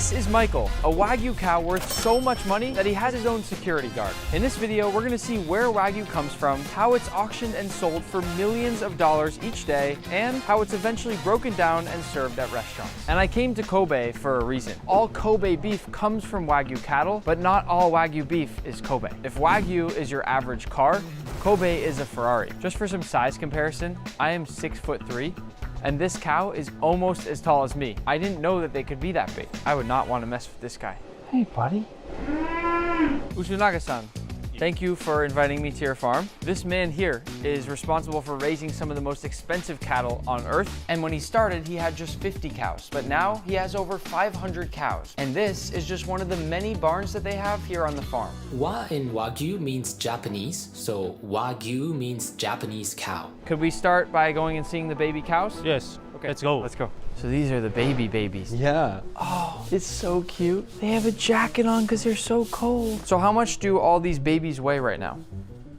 This is Michael, a Wagyu cow worth so much money that he has his own security guard. In this video, we're gonna see where Wagyu comes from, how it's auctioned and sold for millions of dollars each day, and how it's eventually broken down and served at restaurants. And I came to Kobe for a reason. All Kobe beef comes from Wagyu cattle, but not all Wagyu beef is Kobe. If Wagyu is your average car, Kobe is a Ferrari. Just for some size comparison, I am 6'3", and this cow is almost as tall as me. I didn't know that they could be that big. I would not want to mess with this guy. Hey, buddy. Usunaga-san, thank you for inviting me to your farm. This man here is responsible for raising some of the most expensive cattle on earth. And when he started, he had just 50 cows, but now he has over 500 cows. And this is just one of the many barns that they have here on the farm. Wa in Wagyu means Japanese, so Wagyu means Japanese cow. Could we start by going and seeing the baby cows? Yes. Okay, Let's go. Let's go. So these are the babies. Yeah. Oh, it's so cute. They have a jacket on because they're so cold. So how much do all these babies weigh right now?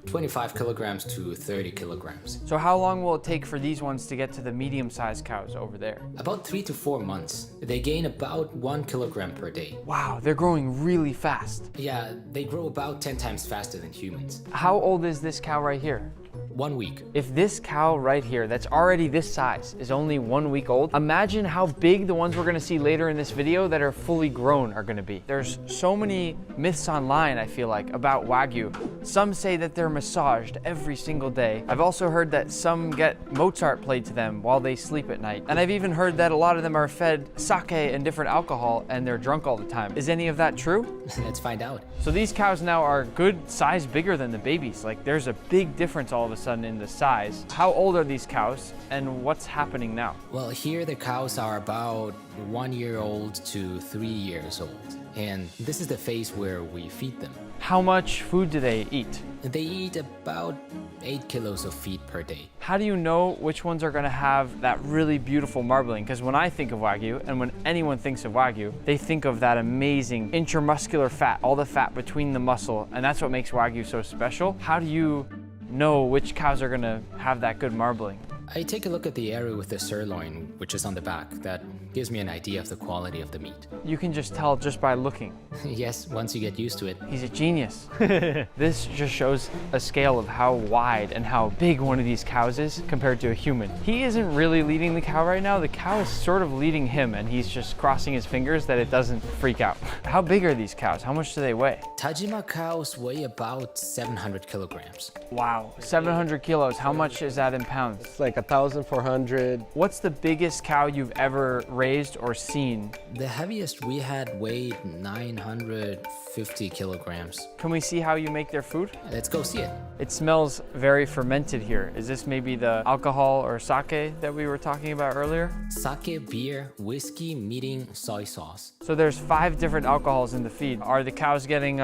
25 kilograms to 30 kilograms. So how long will it take for these ones to get to the medium-sized cows over there? About 3 to 4 months. They gain about 1 kilogram per day. Wow, they're growing really fast. Yeah, they grow about 10 times faster than humans. How old is this cow right here? 1 week. If this cow right here, that's already this size, is only 1 week old, imagine how big the ones we're gonna see later in this video that are fully grown are gonna be. There's so many myths online, I feel like, about Wagyu. Some say that they're massaged every single day. I've also heard that some get Mozart played to them while they sleep at night. And I've even heard that a lot of them are fed sake and different alcohol and they're drunk all the time. Is any of that true? Let's find out. So these cows now are good size bigger than the babies. Like there's a big difference all of a sudden in the size. How old are these cows and what's happening now? Well, here the cows are about 1 year old to 3 years old. And this is the phase where we feed them. How much food do they eat? They eat about 8 kilos of feed per day. How do you know which ones are gonna have that really beautiful marbling? Because when I think of Wagyu, and when anyone thinks of Wagyu, they think of that amazing intramuscular fat, all the fat between the muscle, and that's what makes Wagyu so special. How do you know which cows are gonna have that good marbling? I take a look at the area with the sirloin, which is on the back. That gives me an idea of the quality of the meat. You can just tell just by looking. Yes, once you get used to it. He's a genius. This just shows a scale of how wide and how big one of these cows is compared to a human. He isn't really leading the cow right now. The cow is sort of leading him and he's just crossing his fingers that it doesn't freak out. How big are these cows? How much do they weigh? Tajima cows weigh about 700 kilograms. Wow, 700 kilos. How much is that in pounds? It's like 1,400. What's the biggest cow you've ever raised or seen? The heaviest we had weighed 950 kilograms. Can we see how you make their food? Let's go see it. It smells very fermented here. Is this maybe the alcohol or sake that we were talking about earlier? Sake, beer, whiskey, meeting, soy sauce. So there's 5 different alcohols in the feed. Are the cows getting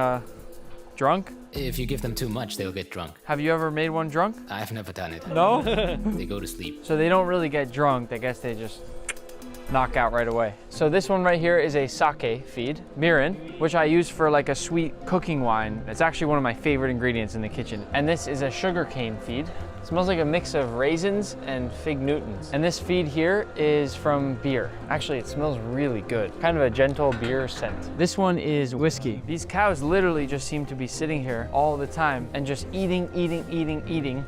drunk? If you give them too much, they'll get drunk. Have you ever made one drunk? I've never done it. No? They go to sleep. So they don't really get drunk. I guess they just knock out right away. So this one right here is a sake feed, mirin, which I use for like a sweet cooking wine. It's actually one of my favorite ingredients in the kitchen. And this is a sugarcane feed. It smells like a mix of raisins and fig Newtons. And this feed here is from beer. Actually, it smells really good. Kind of a gentle beer scent. This one is whiskey. These cows literally just seem to be sitting here all the time and just eating.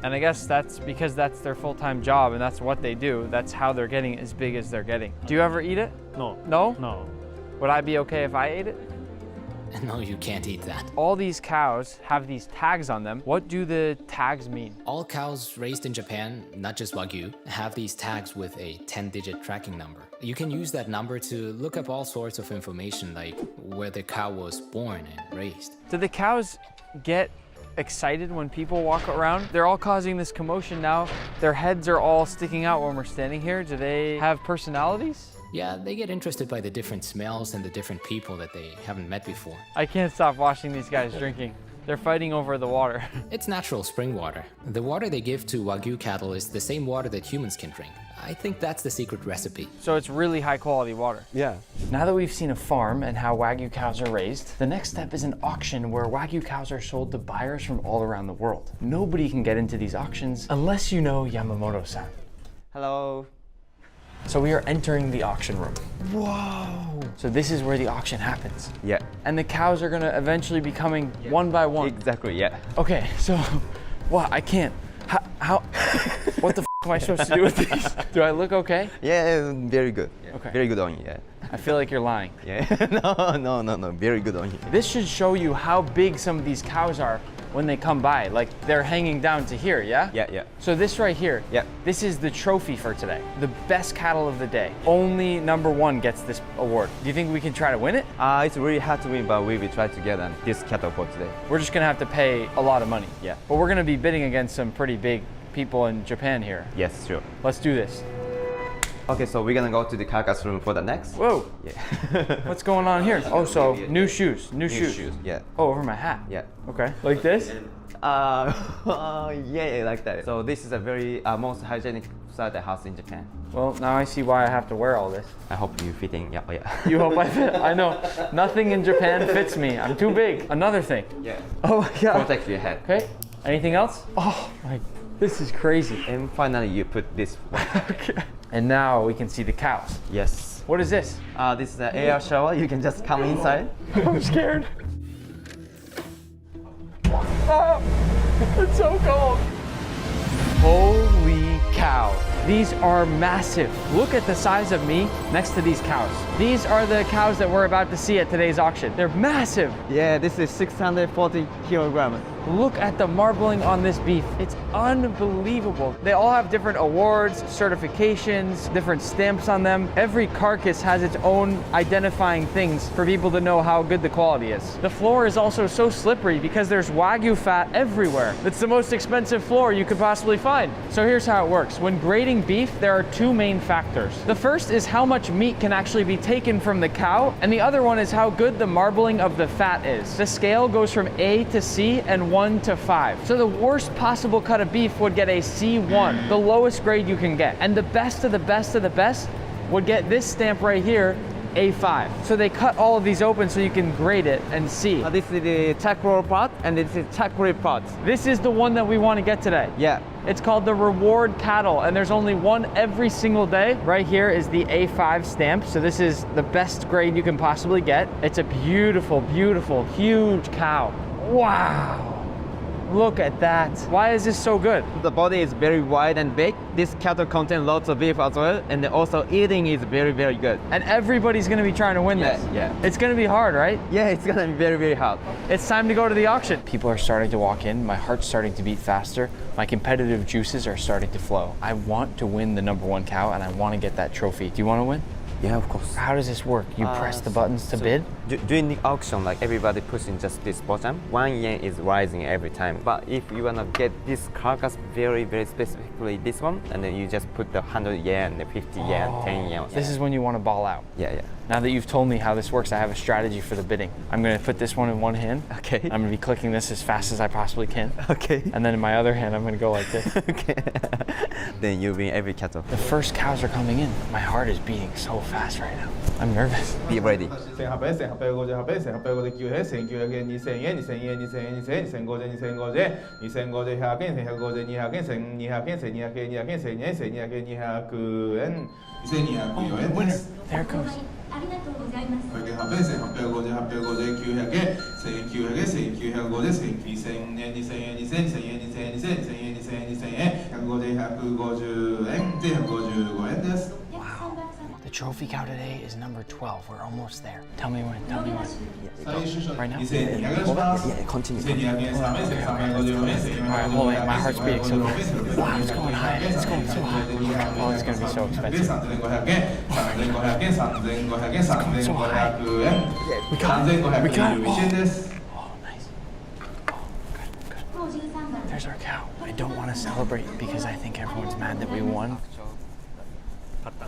And I guess that's because that's their full-time job and that's what they do. That's how they're getting as big as they're getting. Do you ever eat it? No. No? No. Would I be okay if I ate it? No, you can't eat that. All these cows have these tags on them. What do the tags mean? All cows raised in Japan, not just Wagyu, have these tags with a 10-digit tracking number. You can use that number to look up all sorts of information like where the cow was born and raised. Do the cows get excited when people walk around? They're all causing this commotion now. Their heads are all sticking out when we're standing here. Do they have personalities? Yeah, they get interested by the different smells and the different people that they haven't met before. I can't stop watching these guys drinking. They're fighting over the water. It's natural spring water. The water they give to Wagyu cattle is the same water that humans can drink. I think that's the secret recipe. So it's really high quality water. Yeah. Now that we've seen a farm and how Wagyu cows are raised, the next step is an auction where Wagyu cows are sold to buyers from all around the world. Nobody can get into these auctions unless you know Yamamoto-san. Hello. So we are entering the auction room. Whoa. So this is where the auction happens. Yeah. And the cows are gonna eventually be coming one by one. Exactly, yeah. Okay, so, what, I can't. How what the am I supposed to do with these? Do I look okay? Yeah, very good. Okay. Very good on you, yeah. I feel like you're lying. Yeah, no, very good on you. This should show you how big some of these cows are when they come by. Like, they're hanging down to here, yeah? Yeah. So this right here, Yeah. this is the trophy for today. The best cattle of the day. Only #1 gets this award. Do you think we can try to win it? It's really hard to win, but we will try to get this cattle for today. We're just gonna have to pay a lot of money. Yeah. But we're gonna be bidding against some pretty big people in Japan here. Yes, sure. Let's do this. Okay, so we're gonna go to the carcass room for the next. Whoa, Yeah. what's going on here? Oh, so new shoes, new shoes. Yeah. Oh, over my hat. Yeah. Okay. Like this? Yeah, like that. So this is a very most hygienic slaughter house in Japan. Well, now I see why I have to wear all this. I hope you fitting. Yeah, yeah. You hope I fit? I know. Nothing in Japan fits me. I'm too big. Another thing. Yeah. Oh my god. Protect your head. Okay. Anything else? Oh my, this is crazy. And finally, you put this one. Okay. And now we can see the cows. Yes. What is this? This is an air shower. You can just come inside. I'm scared. Oh, it's so cold. Holy cow. These are massive. Look at the size of me next to these cows. These are the cows that we're about to see at today's auction. They're massive. Yeah, this is 640 kilograms. Look at the marbling on this beef. It's unbelievable. They all have different awards, certifications, different stamps on them. Every carcass has its own identifying things for people to know how good the quality is. The floor is also so slippery because there's Wagyu fat everywhere. It's the most expensive floor you could possibly find. So here's how it works. When grading beef, there are two main factors. The first is how much meat can actually be taken from the cow, and the other one is how good the marbling of the fat is. The scale goes from A to C and 1 to 5. So the worst possible cut of beef would get a C1, the lowest grade you can get. And the best of the best of the best would get this stamp right here, A5. So they cut all of these open so you can grade it and see. This is the charcoal part, and this is charcoal part. This is the one that we want to get today. Yeah. It's called the reward cattle, and there's only one every single day. Right here is the A5 stamp, so this is the best grade you can possibly get. It's a beautiful, beautiful, huge cow. Wow. Look at that. Why is this so good? The body is very wide and big. This cattle contains lots of beef as well, and also eating is very, very good. And everybody's gonna be trying to win this. Yeah. It's gonna be hard, right? Yeah, it's gonna be very, very hard. It's time to go to the auction. People are starting to walk in. My heart's starting to beat faster. My competitive juices are starting to flow. I want to win the #1 cow, and I want to get that trophy. Do you want to win? Yeah, of course. How does this work? You press the buttons to bid? During the auction, like everybody pushing just this button, 1 yen is rising every time. But if you wanna get this carcass very, very specifically this one, and then you just put the 100 yen, the 50 yen, 10 yen. This is when you want to ball out. Yeah. Now that you've told me how this works, I have a strategy for the bidding. I'm going to put this one in one hand. Okay. I'm going to be clicking this as fast as I possibly can. Okay. And then in my other hand, I'm going to go like this. Okay. Then you win every cattle. The first cows are coming in. My heart is beating so fast right now. I'm nervous. Be ready. 1800円、1858円、1859円、1900円、2000円、2000円、2000円、2000円、2050円、2050円、2050円、100円、1150円、200円、1200円、1200円、200円、1000円、1200円、200円、2204円です。 There it goes. ありがとうございます。1800円、1850円、850円、900円、1900円、1950円、2000円、2000円、2000円、2000円、2000円、2000円、2000円、2000円、2000円、150円、150円、で155円です。 The trophy cow today is number 12. We're almost there. Tell me when. Tell me when. 最 Right now? 2200円 Yeah, continue. 1200円、3円、1350円、 All right, hold it. My heart's beating so fast. Wow, it's going high. It's going so high. Oh, it's going to be so expensive. 3500円、3500円、3500円、3500円、We got it. 3521円です。 Oh, nice. Oh, good. There's our cow. I don't want to celebrate because I think everyone's mad that we won.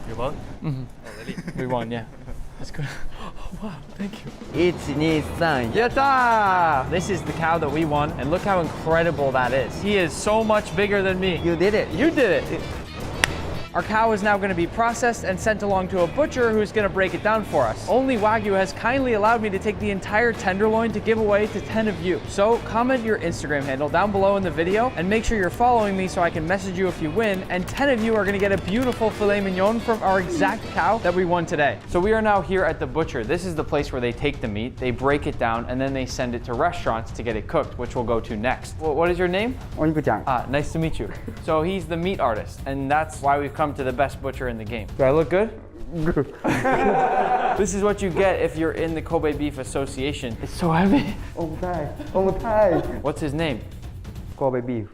You won? We won, yeah. That's good. Oh, wow, thank you. 1, 2, 3. Yatta! This is the cow that we won, and look how incredible that is. He is so much bigger than me. You did it. You did it. Our cow is now going to be processed and sent along to a butcher who's going to break it down for us. Only Wagyu has kindly allowed me to take the entire tenderloin to give away to 10 of you. So comment your Instagram handle down below in the video and make sure you're following me so I can message you if you win, and 10 of you are going to get a beautiful filet mignon from our exact cow that we won today. So we are now here at the butcher. This is the place where they take the meat, they break it down, and then they send it to restaurants to get it cooked, which we'll go to next. What is your name? Nice to meet you. So he's the meat artist, and that's why we've come to the best butcher in the game. Do I look good? This is what you get if you're in the Kobe Beef Association. It's so heavy. What's his name? Kobe beef.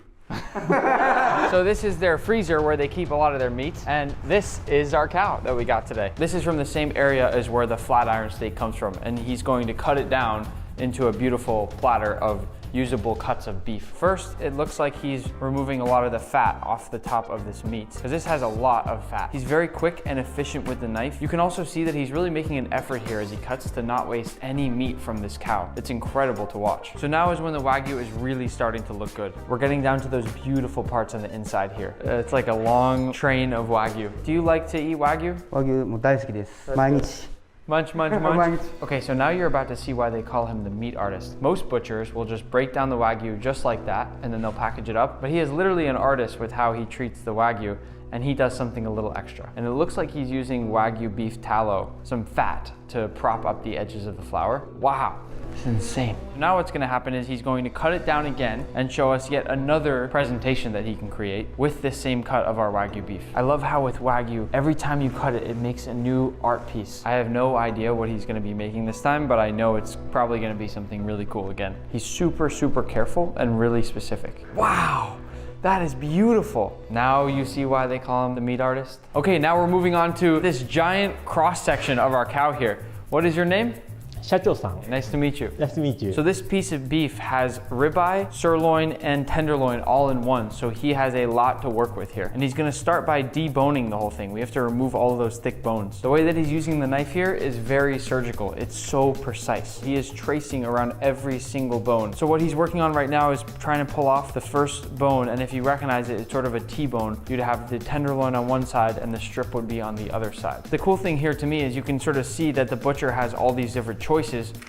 So this is their freezer where they keep a lot of their meats, and this is our cow that we got today. This is from the same area as where the flat iron steak comes from, and he's going to cut it down into a beautiful platter of usable cuts of beef. First, it looks like he's removing a lot of the fat off the top of this meat, because this has a lot of fat. He's very quick and efficient with the knife. You can also see that he's really making an effort here as he cuts to not waste any meat from this cow. It's incredible to watch. So now is when the Wagyu is really starting to look good. We're getting down to those beautiful parts on the inside here. It's like a long train of Wagyu. Do you like to eat Wagyu? 和牛も大好きです。毎日。 Munch, munch, munch. Okay, so now you're about to see why they call him the meat artist. Most butchers will just break down the Wagyu just like that, and then they'll package it up. But he is literally an artist with how he treats the Wagyu, and he does something a little extra. And it looks like he's using Wagyu beef tallow, some fat, to prop up the edges of the flour. Wow, it's insane. Now what's gonna happen is he's going to cut it down again and show us yet another presentation that he can create with this same cut of our Wagyu beef. I love how with Wagyu, every time you cut it, it makes a new art piece. I have no idea what he's gonna be making this time, but I know it's probably gonna be something really cool again. He's super, super careful and really specific. Wow. That is beautiful. Now you see why they call him the meat artist. Okay, now we're moving on to this giant cross section of our cow here. What is your name? 社長さん。 Nice to meet you. Nice to meet you. So this piece of beef has ribeye, sirloin, and tenderloin all in one. So he has a lot to work with here. And he's gonna start by deboning the whole thing. We have to remove all of those thick bones. The way that he's using the knife here is very surgical. It's so precise. He is tracing around every single bone. So what he's working on right now is trying to pull off the first bone. And if you recognize it, it's sort of a T-bone. You'd have the tenderloin on one side and the strip would be on the other side. The cool thing here to me is you can sort of see that the butcher has all these different choices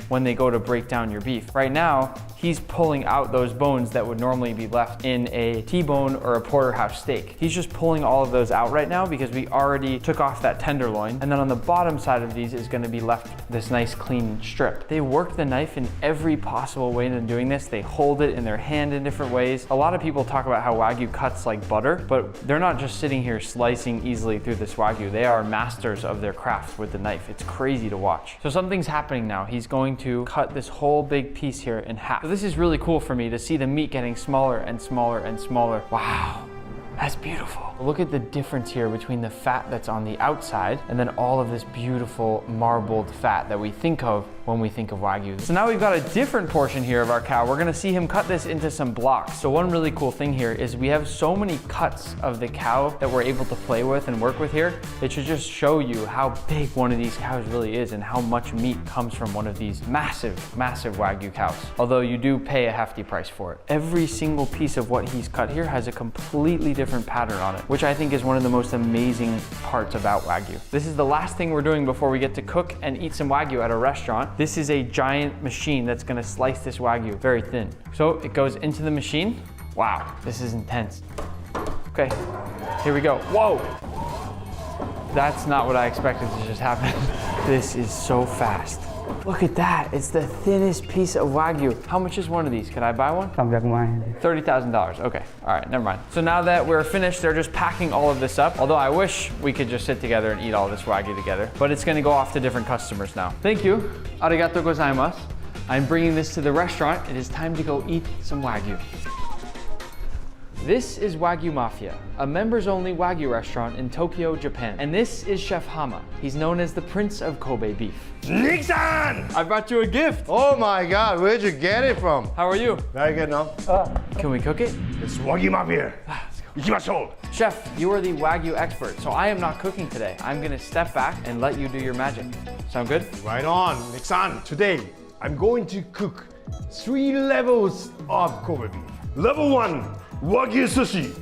when they go to break down your beef. Right now, he's pulling out those bones that would normally be left in a T-bone or a porterhouse steak. He's just pulling all of those out right now because we already took off that tenderloin. And then on the bottom side of these is gonna be left this nice clean strip. They work the knife in every possible way in doing this. They hold it in their hand in different ways. A lot of people talk about how Wagyu cuts like butter, but they're not just sitting here slicing easily through this Wagyu. They are masters of their craft with the knife. It's crazy to watch. So something's happening now. He's going to cut this whole big piece here in half. So this is really cool for me to see the meat getting smaller and smaller and smaller. Wow. That's beautiful. Look at the difference here between the fat that's on the outside and then all of this beautiful marbled fat that we think of when we think of Wagyu. So now we've got a different portion here of our cow. We're gonna see him cut this into some blocks. So one really cool thing here is we have so many cuts of the cow that we're able to play with and work with here. It should just show you how big one of these cows really is and how much meat comes from one of these massive, massive Wagyu cows. Although you do pay a hefty price for it. Every single piece of what he's cut here has a completely different pattern on it, which I think is one of the most amazing parts about Wagyu. This is the last thing we're doing before we get to cook and eat some Wagyu at a restaurant. This is a giant machine that's gonna slice this Wagyu very thin. So it goes into the machine. Wow, this is intense. Okay, here we go. Whoa! That's not what I expected to just happen. This is so fast. Look at that, it's the thinnest piece of Wagyu. How much is one of these? Could I buy one? 300万円です。 $30,000, okay. All right, never mind. So now that we're finished, they're just packing all of this up. Although I wish we could just sit together and eat all this Wagyu together, but it's gonna go off to different customers now. Thank you, arigato gozaimasu. I'm bringing this to the restaurant. It is time to go eat some Wagyu. This is Wagyu Mafia, a members-only Wagyu restaurant in Tokyo, Japan. And this is Chef Hama. He's known as the Prince of Kobe beef. Nick-san! I brought you a gift. Oh my God, where'd you get it from? How are you? Very good, no? Can we cook it? It's Wagyu Mafia. Let's go. Chef, you are the Wagyu expert, so I am not cooking today. I'm gonna step back and let you do your magic. Sound good? Right on, Nick-san. Today, I'm going to cook 3 levels of Kobe beef. Level 1, Wagyu sushi.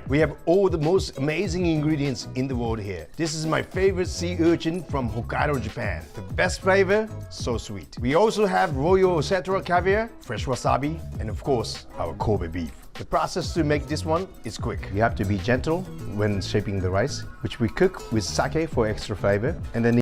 We have all the most amazing ingredients in the world here. This is my favorite sea urchin from Hokkaido, Japan. The best flavor, so sweet. We also have Royal Osetra caviar, fresh wasabi, and of course, our Kobe beef. The process to make this one is quick. You have to be gentle when shaping the rice, which we cook with sake for extra flavor, and then